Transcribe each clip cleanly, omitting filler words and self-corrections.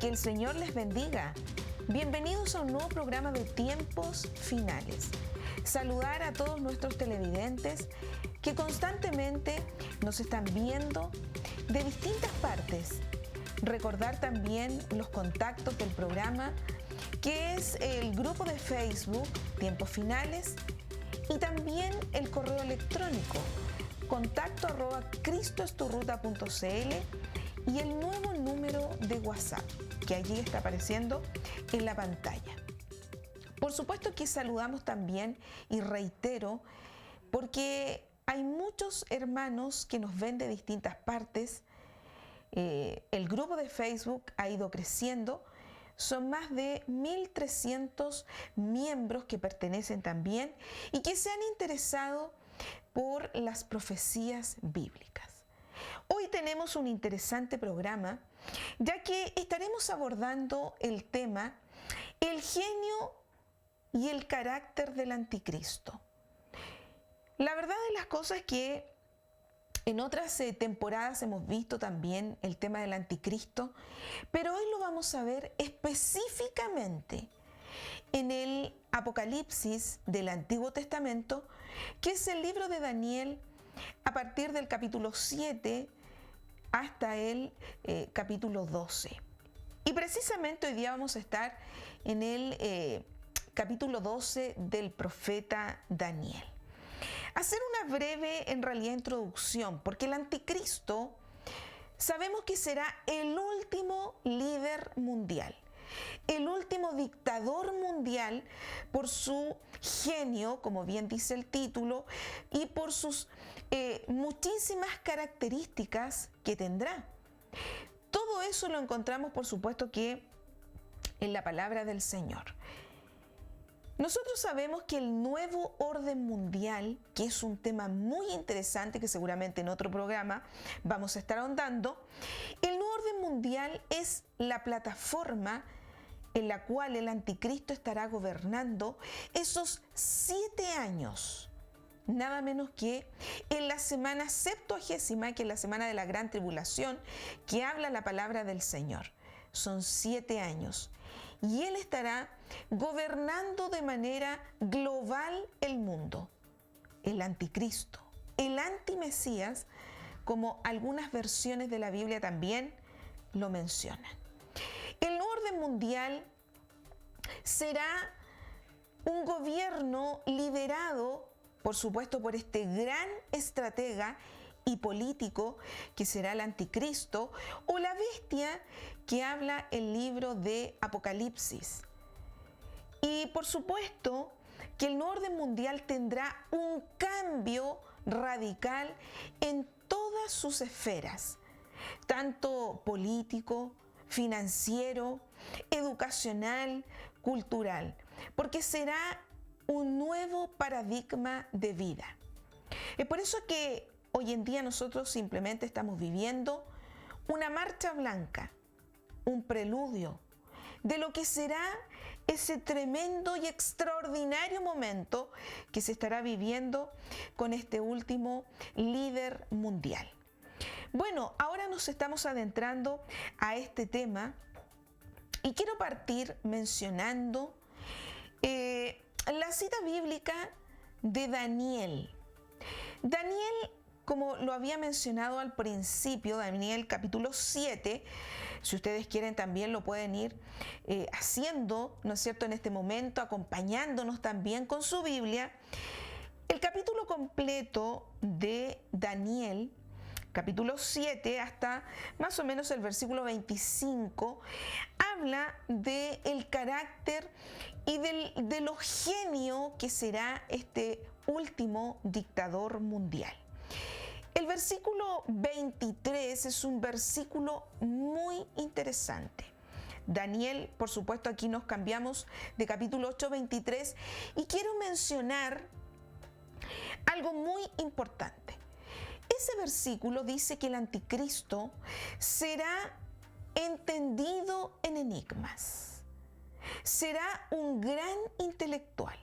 Que el Señor les bendiga. Bienvenidos a un nuevo programa de Tiempos Finales. Saludar a todos nuestros televidentes que constantemente nos están viendo de distintas partes. Recordar también los contactos del programa, que es el grupo de Facebook Tiempos Finales y también el correo electrónico contacto@cristoesturruta.cl y el nuevo número de WhatsApp que allí está apareciendo en la pantalla. Por supuesto que saludamos también y reitero porque hay muchos hermanos que nos ven de distintas partes. El grupo de Facebook ha ido creciendo. Son más de 1.300 miembros que pertenecen también y que se han interesado por las profecías bíblicas. Hoy tenemos un interesante programa, ya que estaremos abordando el tema el genio y el carácter del anticristo. La verdad de las cosas es que en otras temporadas hemos visto también el tema del anticristo, pero hoy lo vamos a ver específicamente en el Apocalipsis del Antiguo Testamento, que es el libro de Daniel, a partir del capítulo 7 hasta el capítulo 12. Y precisamente hoy día vamos a estar en el capítulo 12 del profeta Daniel. Hacer una breve, en realidad, introducción, porque el anticristo sabemos que será el último líder mundial, el último dictador mundial por su genio, como bien dice el título, y por sus muchísimas características que tendrá. Todo eso lo encontramos, por supuesto, que en la palabra del Señor. Nosotros sabemos que el nuevo orden mundial, que es un tema muy interesante que seguramente en otro programa vamos a estar ahondando, el nuevo orden mundial es la plataforma en la cual el anticristo estará gobernando esos 7 años, nada menos que en la semana septuagésima, que es la semana de la gran tribulación, que habla la palabra del Señor. Son 7 años. Y Él estará gobernando de manera global el mundo. El anticristo, el antimesías, como algunas versiones de la Biblia también lo mencionan. El nuevo orden mundial será un gobierno liderado, por supuesto, por este gran estratega y político que será el anticristo o la bestia que habla el libro de Apocalipsis. Y por supuesto que el nuevo orden mundial tendrá un cambio radical en todas sus esferas, tanto político, financiero, educacional, cultural, porque será un nuevo paradigma de vida. Es por eso que hoy en día nosotros simplemente estamos viviendo una marcha blanca, un preludio de lo que será ese tremendo y extraordinario momento que se estará viviendo con este último líder mundial. Bueno, ahora nos estamos adentrando a este tema y quiero partir mencionando la cita bíblica de Daniel. Daniel, como lo había mencionado al principio, Daniel capítulo 7, si ustedes quieren también lo pueden ir haciendo, ¿no es cierto?, en este momento, acompañándonos también con su Biblia. El capítulo completo de Daniel, capítulo 7 hasta más o menos el versículo 25, habla del carácter y de lo genio que será este último dictador mundial. El versículo 23 es un versículo muy interesante. Daniel, por supuesto, aquí nos cambiamos de capítulo 8 a 23 y quiero mencionar algo muy importante. Ese versículo dice que el anticristo será entendido en enigmas. Será un gran intelectual.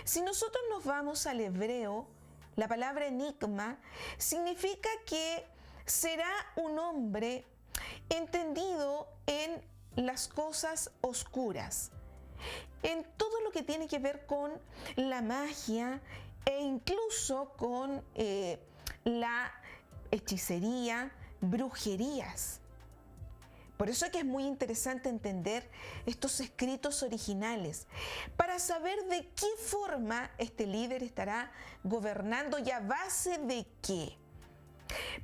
Si nosotros nos vamos al hebreo, la palabra enigma significa que será un hombre entendido en las cosas oscuras, en todo lo que tiene que ver con la magia e incluso con la hechicería, brujerías. Por eso es que es muy interesante entender estos escritos originales para saber de qué forma este líder estará gobernando y a base de qué.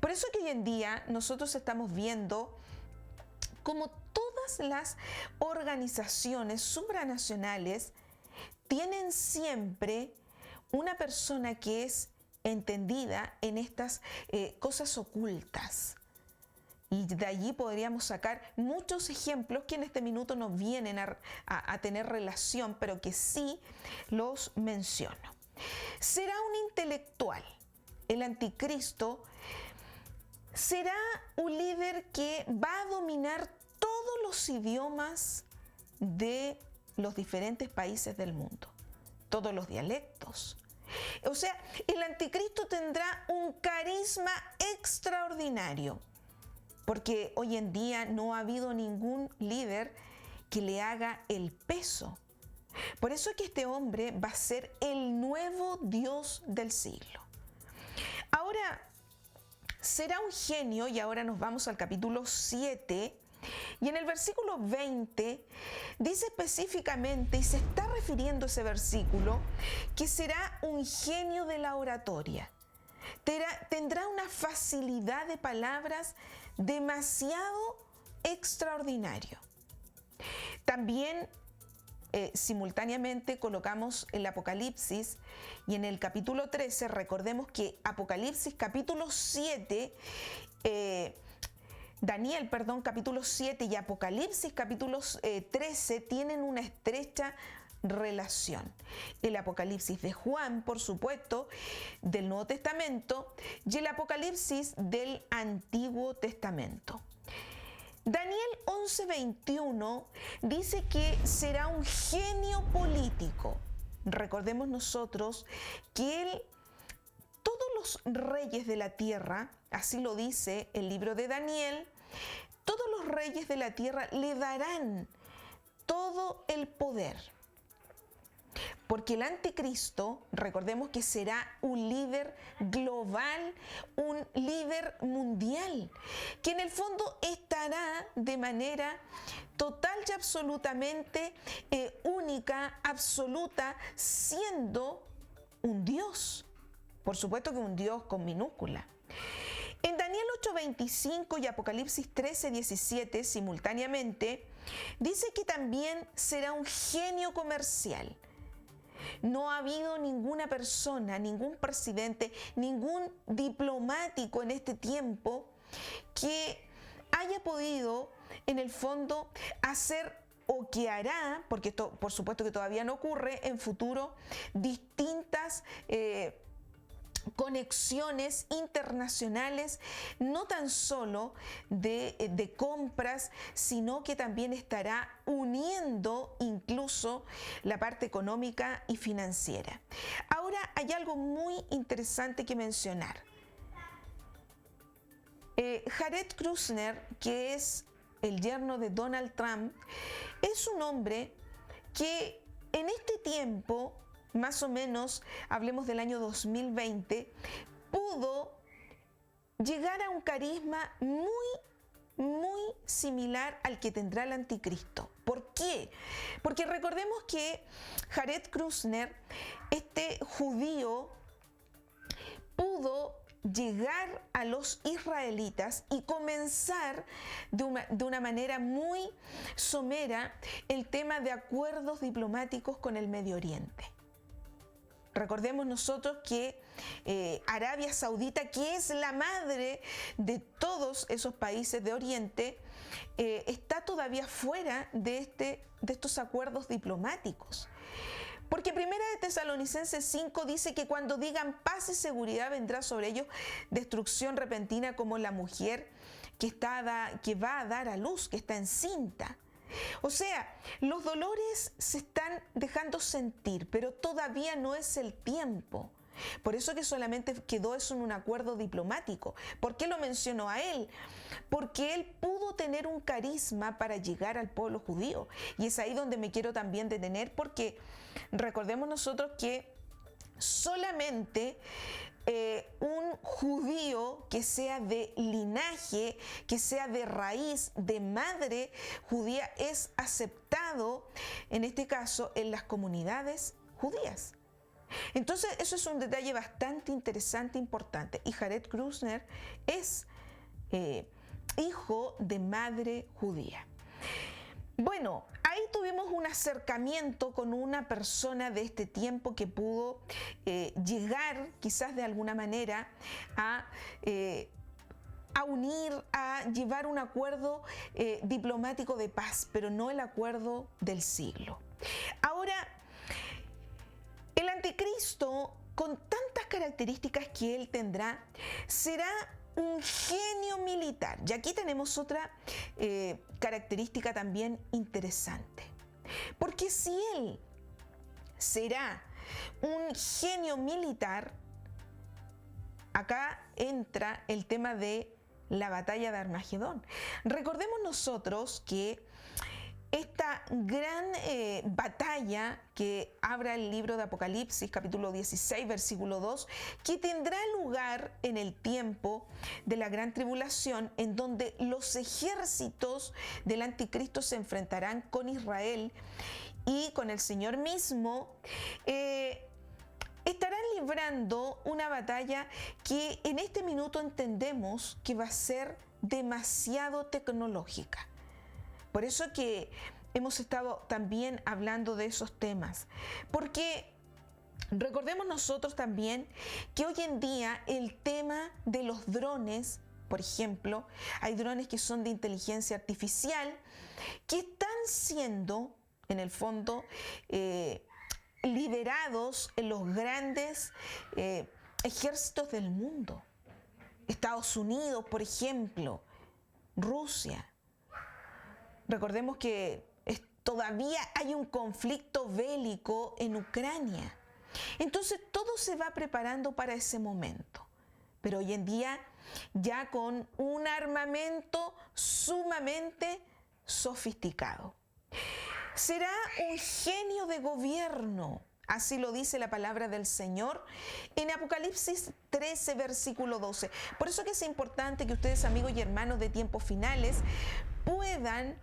Por eso que hoy en día nosotros estamos viendo como todas las organizaciones supranacionales tienen siempre una persona que es entendida en estas cosas ocultas. Y de allí podríamos sacar muchos ejemplos que en este minuto no vienen a tener relación, pero que sí los menciono. Será un intelectual. El anticristo será un líder que va a dominar todos los idiomas de los diferentes países del mundo, todos los dialectos. O sea, el anticristo tendrá un carisma extraordinario, porque hoy en día no ha habido ningún líder que le haga el peso. Por eso es que este hombre va a ser el nuevo Dios del siglo. Ahora, será un genio, y ahora nos vamos al capítulo 7, y en el versículo 20 dice específicamente, y se está refiriendo a ese versículo, que será un genio de la oratoria. Tendrá una facilidad de palabras demasiado extraordinario. También simultáneamente colocamos el Apocalipsis, y en el capítulo 13 recordemos que Apocalipsis capítulo 7, Daniel, capítulo 7 y Apocalipsis capítulo 13 tienen una estrecha relación. El Apocalipsis de Juan, por supuesto, del Nuevo Testamento, y el Apocalipsis del Antiguo Testamento. Daniel 11:21 dice que será un genio político. Recordemos nosotros que todos los reyes de la tierra, así lo dice el libro de Daniel, todos los reyes de la tierra le darán todo el poder. Porque el anticristo, recordemos que será un líder global, un líder mundial, que en el fondo estará de manera total y absolutamente única, absoluta, siendo un Dios. Por supuesto que un Dios con minúscula. En Daniel 8:25 y Apocalipsis 13:17, simultáneamente, dice que también será un genio comercial. No ha habido ninguna persona, ningún presidente, ningún diplomático en este tiempo que haya podido, en el fondo, hacer o que hará, porque esto por supuesto que todavía no ocurre, en futuro, distintas conexiones internacionales, no tan solo de compras, sino que también estará uniendo incluso la parte económica y financiera. Ahora hay algo muy interesante que mencionar. Jared Kushner, que es el yerno de Donald Trump, es un hombre que en este tiempo, más o menos, hablemos del año 2020, pudo llegar a un carisma muy similar al que tendrá el anticristo. ¿Por qué? Porque recordemos que Jared Kushner, este judío, pudo llegar a los israelitas y comenzar de una manera muy somera el tema de acuerdos diplomáticos con el Medio Oriente. Recordemos nosotros que Arabia Saudita, que es la madre de todos esos países de Oriente, está todavía fuera de estos acuerdos diplomáticos. Porque Primera de Tesalonicenses 5 dice que cuando digan paz y seguridad vendrá sobre ellos destrucción repentina como la mujer que va a dar a luz, que está encinta. O sea, los dolores se están dejando sentir, pero todavía no es el tiempo. Por eso que solamente quedó eso en un acuerdo diplomático. ¿Por qué lo mencionó a él? Porque él pudo tener un carisma para llegar al pueblo judío. Y es ahí donde me quiero también detener, porque recordemos nosotros que solamente un judío que sea de linaje, que sea de raíz, de madre judía, es aceptado, en este caso, en las comunidades judías. Entonces, eso es un detalle bastante interesante, importante. Y Jared Kushner es hijo de madre judía. Bueno, ahí tuvimos un acercamiento con una persona de este tiempo que pudo llegar quizás de alguna manera a unir, a llevar un acuerdo diplomático de paz, pero no el acuerdo del siglo. Ahora, el anticristo, con tantas características que él tendrá, será un genio militar. Y aquí tenemos otra característica también interesante. Porque si él será un genio militar, acá entra el tema de la batalla de Armagedón. Recordemos nosotros que esta gran batalla que abre el libro de Apocalipsis, capítulo 16, versículo 2, que tendrá lugar en el tiempo de la gran tribulación, en donde los ejércitos del anticristo se enfrentarán con Israel y con el Señor mismo, estarán librando una batalla que en este minuto entendemos que va a ser demasiado tecnológica. Por eso que hemos estado también hablando de esos temas, porque recordemos nosotros también que hoy en día el tema de los drones, por ejemplo, hay drones que son de inteligencia artificial, que están siendo, en el fondo, liderados en los grandes ejércitos del mundo. Estados Unidos, por ejemplo, Rusia. Recordemos que todavía hay un conflicto bélico en Ucrania. Entonces todo se va preparando para ese momento. Pero hoy en día ya con un armamento sumamente sofisticado. Será un genio de gobierno. Así lo dice la palabra del Señor en Apocalipsis 13, versículo 12. Por eso que es importante que ustedes, amigos y hermanos de tiempos finales, puedan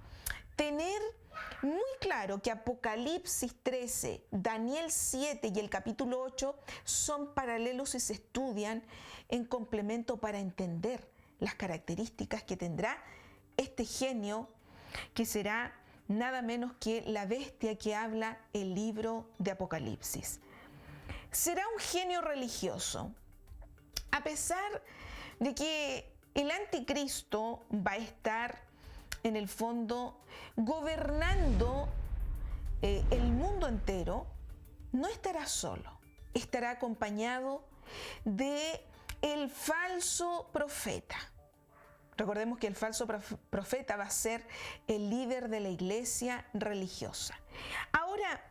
tener muy claro que Apocalipsis 13, Daniel 7 y el capítulo 8 son paralelos y se estudian en complemento para entender las características que tendrá este genio, que será nada menos que la bestia que habla el libro de Apocalipsis. Será un genio religioso, a pesar de que el anticristo va a estar en el fondo gobernando el mundo entero. No estará solo, estará acompañado de el falso profeta. Recordemos que el falso profeta va a ser el líder de la iglesia religiosa. Ahora,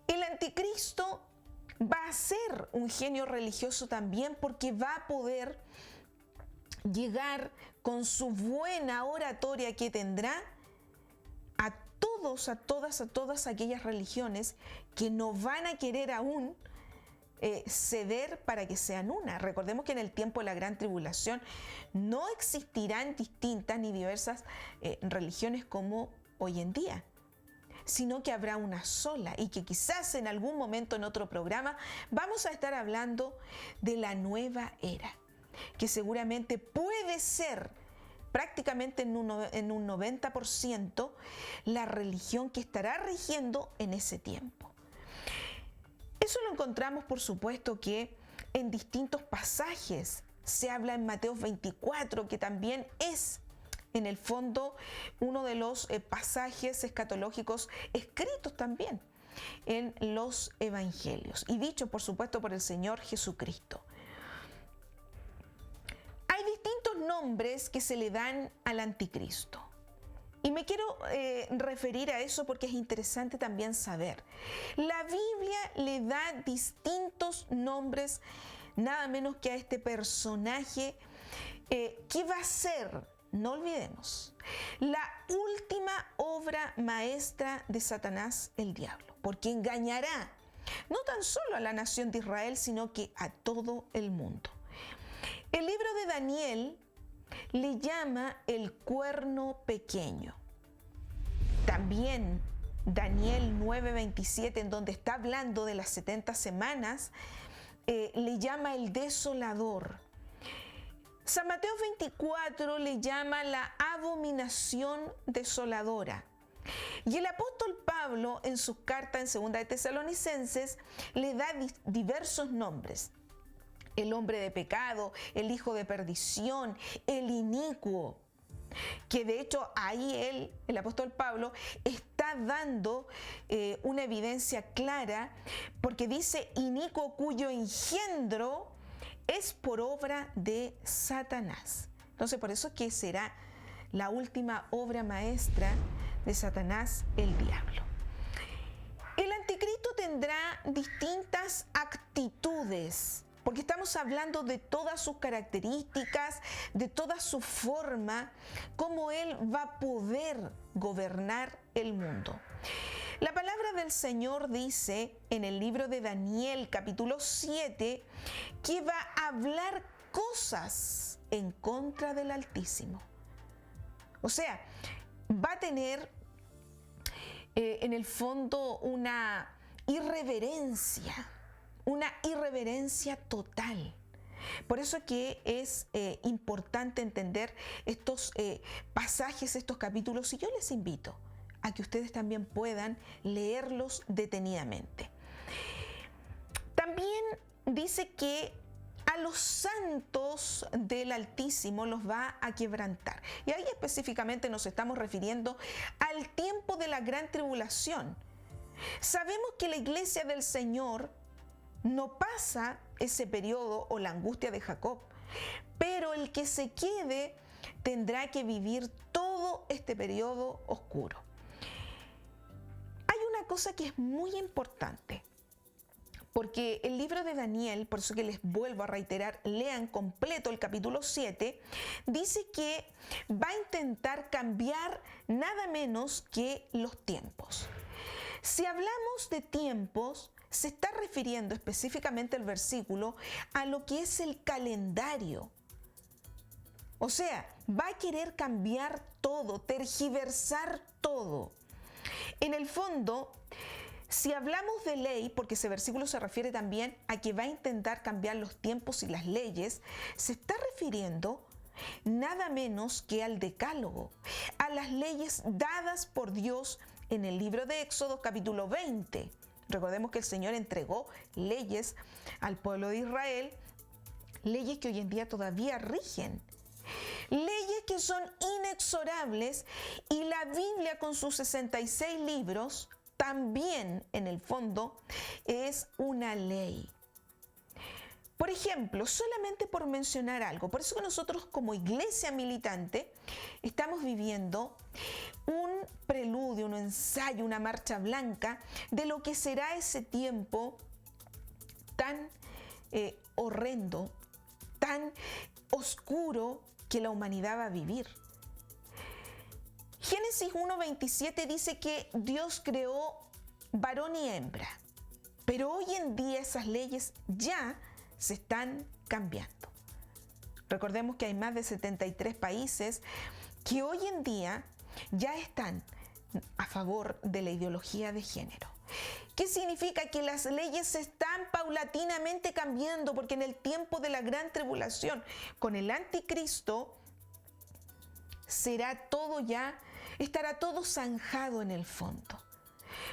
el anticristo va a ser un genio religioso también, porque va a poder llegar con su buena oratoria que tendrá a todas aquellas religiones que no van a querer aún ceder para que sean una. Recordemos que en el tiempo de la gran tribulación no existirán distintas ni diversas religiones como hoy en día, sino que habrá una sola, y que quizás en algún momento en otro programa vamos a estar hablando de la nueva era, que seguramente puede ser prácticamente en un 90% la religión que estará rigiendo en ese tiempo. Eso lo encontramos, por supuesto, que en distintos pasajes. Se habla en Mateo 24, que también es, en el fondo, uno de los pasajes escatológicos escritos también en los evangelios, y dicho, por supuesto, por el Señor Jesucristo. Hay distintos nombres que se le dan al anticristo. Y me quiero referir a eso porque es interesante también saber. La Biblia le da distintos nombres, nada menos que a este personaje que va a ser, no olvidemos, la última obra maestra de Satanás, el diablo, porque engañará no tan solo a la nación de Israel, sino que a todo el mundo. El libro de Daniel le llama el cuerno pequeño. También Daniel 9:27, en donde está hablando de las 70 semanas, le llama el desolador. San Mateo 24 le llama la abominación desoladora. Y el apóstol Pablo, en su carta en 2 de Tesalonicenses, le da diversos nombres. El hombre de pecado, el hijo de perdición, el inicuo. Que de hecho ahí el apóstol Pablo, está dando una evidencia clara, porque dice inicuo cuyo engendro es por obra de Satanás. Entonces por eso que será la última obra maestra de Satanás, el diablo. El anticristo tendrá distintas actitudes, porque estamos hablando de todas sus características, de toda su forma, cómo él va a poder gobernar el mundo. La palabra del Señor dice en el libro de Daniel, capítulo 7, que va a hablar cosas en contra del Altísimo. O sea, va a tener en el fondo una irreverencia total. Por eso que es importante entender estos pasajes, estos capítulos, y yo les invito a que ustedes también puedan leerlos detenidamente. También dice que a los santos del Altísimo los va a quebrantar. Y ahí específicamente nos estamos refiriendo al tiempo de la gran tribulación. Sabemos que la iglesia del Señor no pasa ese periodo o la angustia de Jacob, pero el que se quede tendrá que vivir todo este periodo oscuro. Hay una cosa que es muy importante, porque el libro de Daniel, por eso que les vuelvo a reiterar, lean completo el capítulo 7, dice que va a intentar cambiar nada menos que los tiempos. Si hablamos de tiempos, se está refiriendo específicamente el versículo a lo que es el calendario. O sea, va a querer cambiar todo, tergiversar todo. En el fondo, si hablamos de ley, porque ese versículo se refiere también a que va a intentar cambiar los tiempos y las leyes, se está refiriendo nada menos que al decálogo, a las leyes dadas por Dios en el libro de Éxodo capítulo 20. Recordemos que el Señor entregó leyes al pueblo de Israel, leyes que hoy en día todavía rigen, leyes que son inexorables, y la Biblia con sus 66 libros también en el fondo es una ley. Por ejemplo, solamente por mencionar algo, por eso que nosotros como iglesia militante estamos viviendo un preludio, un ensayo, una marcha blanca de lo que será ese tiempo tan horrendo, tan oscuro que la humanidad va a vivir. Génesis 1:27 dice que Dios creó varón y hembra, pero hoy en día esas leyes ya se están cambiando. Recordemos que hay más de 73 países que hoy en día ya están a favor de la ideología de género. ¿Qué significa? Que las leyes se están paulatinamente cambiando, porque en el tiempo de la gran tribulación, con el anticristo, estará todo zanjado en el fondo.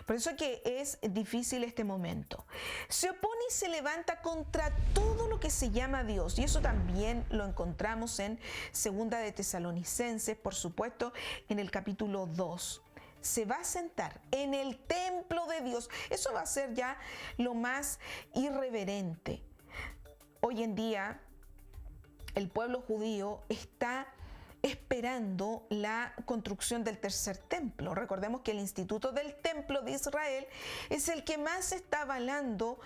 Por eso que es difícil este momento. Se opone y se levanta contra todo lo que se llama Dios. Y eso también lo encontramos en 2 de Tesalonicenses, por supuesto, en el capítulo 2. Se va a sentar en el templo de Dios. Eso va a ser ya lo más irreverente. Hoy en día, el pueblo judío está esperando la construcción del tercer templo. Recordemos que el Instituto del Templo de Israel es el que más está avalando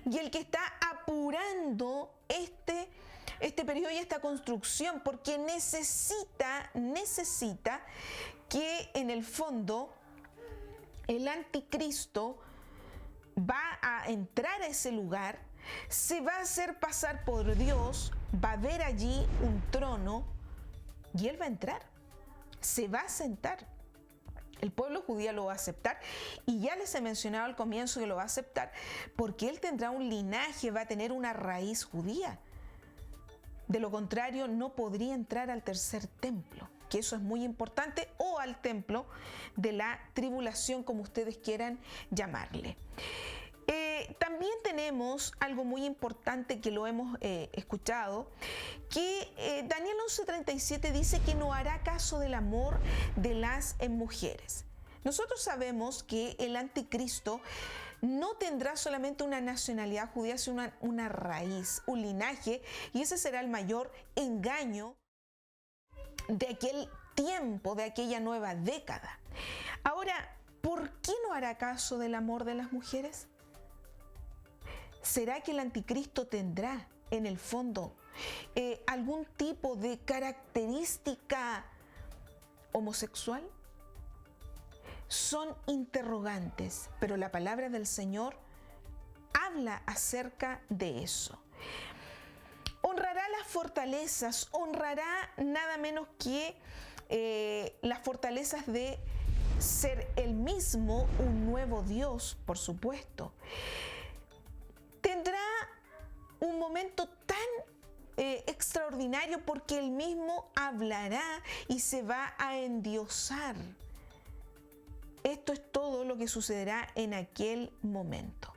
y el que está apurando este periodo y esta construcción, porque necesita que en el fondo el anticristo va a entrar a ese lugar, se va a hacer pasar por Dios, va a haber allí un trono y él va a entrar, se va a sentar. El pueblo judío lo va a aceptar y ya les he mencionado al comienzo que lo va a aceptar porque él tendrá un linaje, va a tener una raíz judía. De lo contrario, no podría entrar al tercer templo, que eso es muy importante, o al templo de la tribulación, como ustedes quieran llamarle. También tenemos algo muy importante que lo hemos escuchado, que Daniel 11:37 dice que no hará caso del amor de las mujeres. Nosotros sabemos que el anticristo no tendrá solamente una nacionalidad judía, sino una raíz, un linaje, y ese será el mayor engaño de aquel tiempo, de aquella nueva década. Ahora, ¿por qué no hará caso del amor de las mujeres? ¿Será que el anticristo tendrá en el fondo algún tipo de característica homosexual? Son interrogantes, pero la palabra del Señor habla acerca de eso. Honrará las fortalezas, honrará nada menos que las fortalezas de ser él mismo un nuevo Dios, por supuesto. Tendrá un momento tan extraordinario porque él mismo hablará y se va a endiosar. Esto es todo lo que sucederá en aquel momento.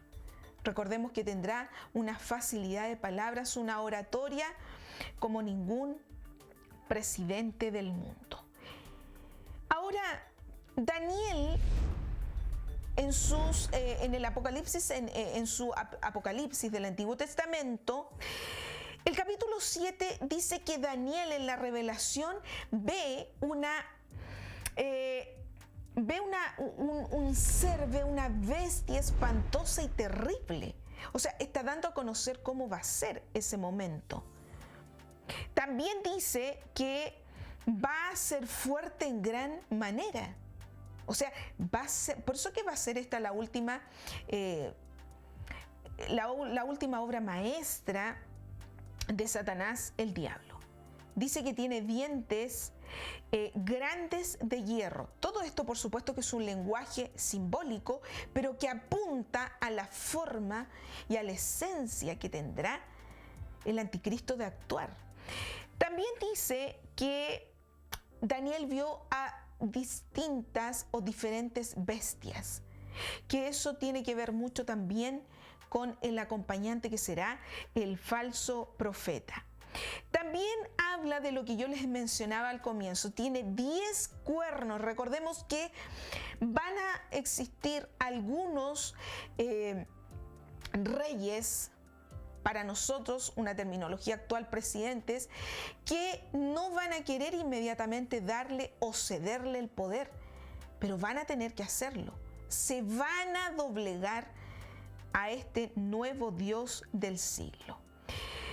Recordemos que tendrá una facilidad de palabras, una oratoria como ningún presidente del mundo. Ahora, Daniel en el Apocalipsis, en su Apocalipsis del Antiguo Testamento, el capítulo 7 dice que Daniel en la revelación ve un ser, ve una bestia espantosa y terrible. O sea, está dando a conocer cómo va a ser ese momento. También dice que va a ser fuerte en gran manera. O sea, va a ser, por eso que va a ser esta la última obra maestra de Satanás, el diablo. Dice que tiene dientes grandes de hierro. Todo esto, por supuesto, que es un lenguaje simbólico, pero que apunta a la forma y a la esencia que tendrá el anticristo de actuar. También dice que Daniel vio a distintas o diferentes bestias, que eso tiene que ver mucho también con el acompañante que será el falso profeta. También habla de lo que yo les mencionaba al comienzo, tiene 10 cuernos. Recordemos que van a existir algunos reyes, para nosotros una terminología actual, presidentes, que no van a querer inmediatamente darle o cederle el poder, pero van a tener que hacerlo. Se van a doblegar a este nuevo Dios del siglo.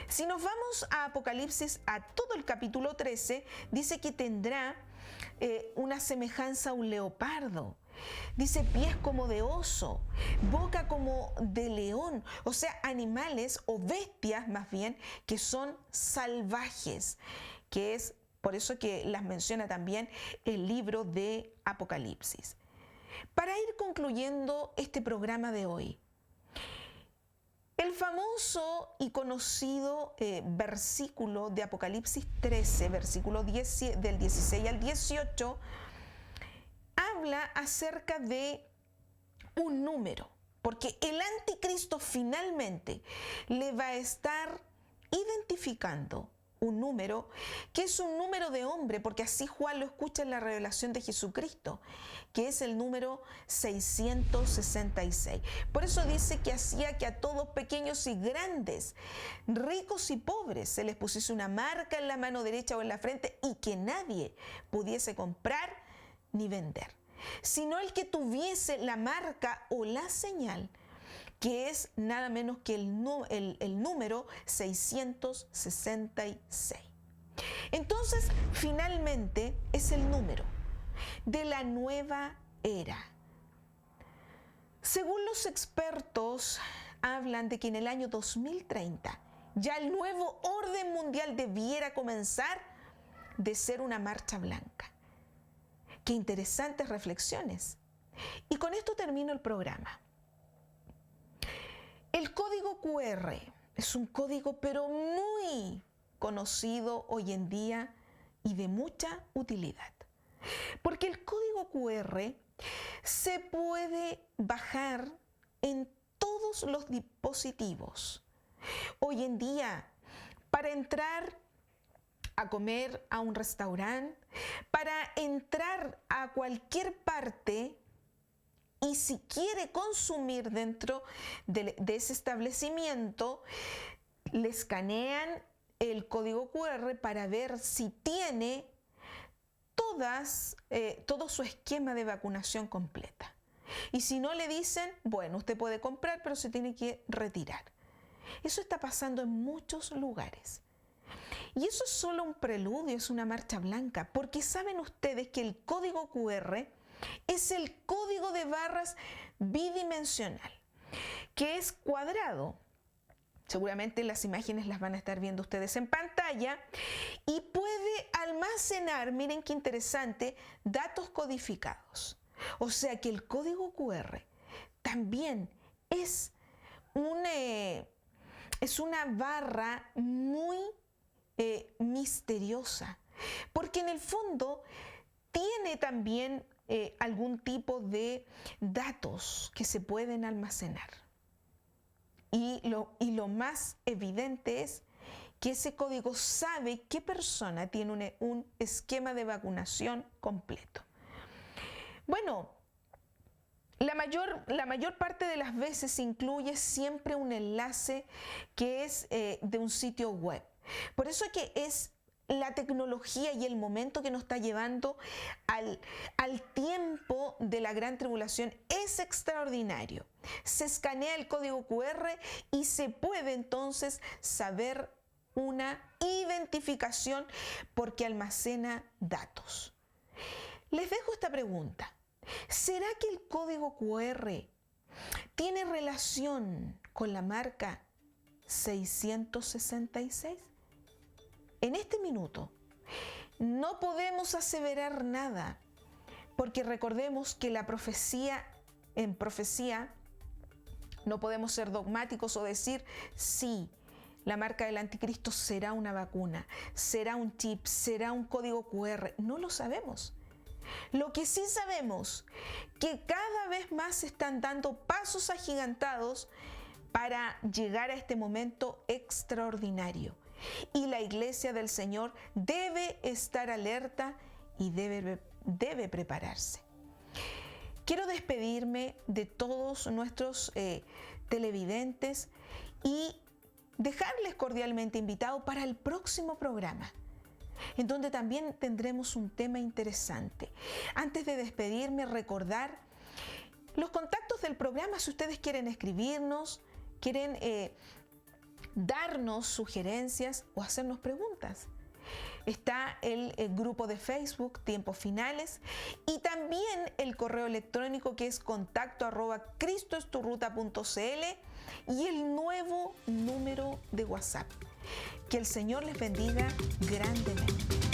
Si nos vamos a Apocalipsis, a todo el capítulo 13, dice que tendrá una semejanza a un leopardo. Dice pies como de oso, boca como de león, o sea, animales o bestias más bien que son salvajes, que es por eso que las menciona también el libro de Apocalipsis. Para ir concluyendo este programa de hoy, el famoso y conocido versículo de Apocalipsis 13, versículo 10, del 16 al 18, habla acerca de un número, porque el anticristo finalmente le va a estar identificando un número que es un número de hombre, porque así Juan lo escucha en la revelación de Jesucristo, que es el número 666. Por eso dice que hacía que a todos, pequeños y grandes, ricos y pobres, se les pusiese una marca en la mano derecha o en la frente y que nadie pudiese comprar ni vender, sino el que tuviese la marca o la señal, que es nada menos que el número 666. Entonces, finalmente, es el número de la nueva era. Según los expertos, hablan de que en el año 2030 ya el nuevo orden mundial debiera comenzar de ser una marcha blanca. Qué interesantes reflexiones. Y con esto termino el programa. El código QR es un código pero muy conocido hoy en día y de mucha utilidad. Porque el código QR se puede bajar en todos los dispositivos. Hoy en día, para entrar a comer a un restaurante, para entrar a cualquier parte, y si quiere consumir dentro de ese establecimiento, le escanean el código QR para ver si tiene todo su esquema de vacunación completa. Y si no, le dicen, bueno, usted puede comprar, pero se tiene que retirar. Eso está pasando en muchos lugares. Y eso es solo un preludio, es una marcha blanca, porque saben ustedes que el código QR es el código de barras bidimensional, que es cuadrado. Seguramente las imágenes las van a estar viendo ustedes en pantalla y puede almacenar, miren qué interesante, datos codificados. O sea que el código QR también es una barra muy misteriosa, porque en el fondo tiene también algún tipo de datos que se pueden almacenar. Y lo más evidente es que ese código sabe qué persona tiene un esquema de vacunación completo. Bueno, la mayor parte de las veces incluye siempre un enlace que es de un sitio web. Por eso que es la tecnología y el momento que nos está llevando al tiempo de la gran tribulación es extraordinario. Se escanea el código QR y se puede entonces saber una identificación porque almacena datos. Les dejo esta pregunta. ¿Será que el código QR tiene relación con la marca 666? En este minuto no podemos aseverar nada, porque recordemos que en profecía no podemos ser dogmáticos o decir sí, la marca del anticristo será una vacuna, será un chip, será un código QR. No lo sabemos. Lo que sí sabemos que cada vez más se están dando pasos agigantados para llegar a este momento extraordinario. Y la iglesia del Señor debe estar alerta y debe prepararse. Quiero despedirme de todos nuestros televidentes y dejarles cordialmente invitados para el próximo programa, en donde también tendremos un tema interesante. Antes de despedirme, recordar los contactos del programa. Si ustedes quieren escribirnos, quieren darnos sugerencias o hacernos preguntas, está el grupo de Facebook Tiempos Finales y también el correo electrónico que es contacto@cristoesturruta.cl y el nuevo número de WhatsApp. Que el Señor les bendiga grandemente.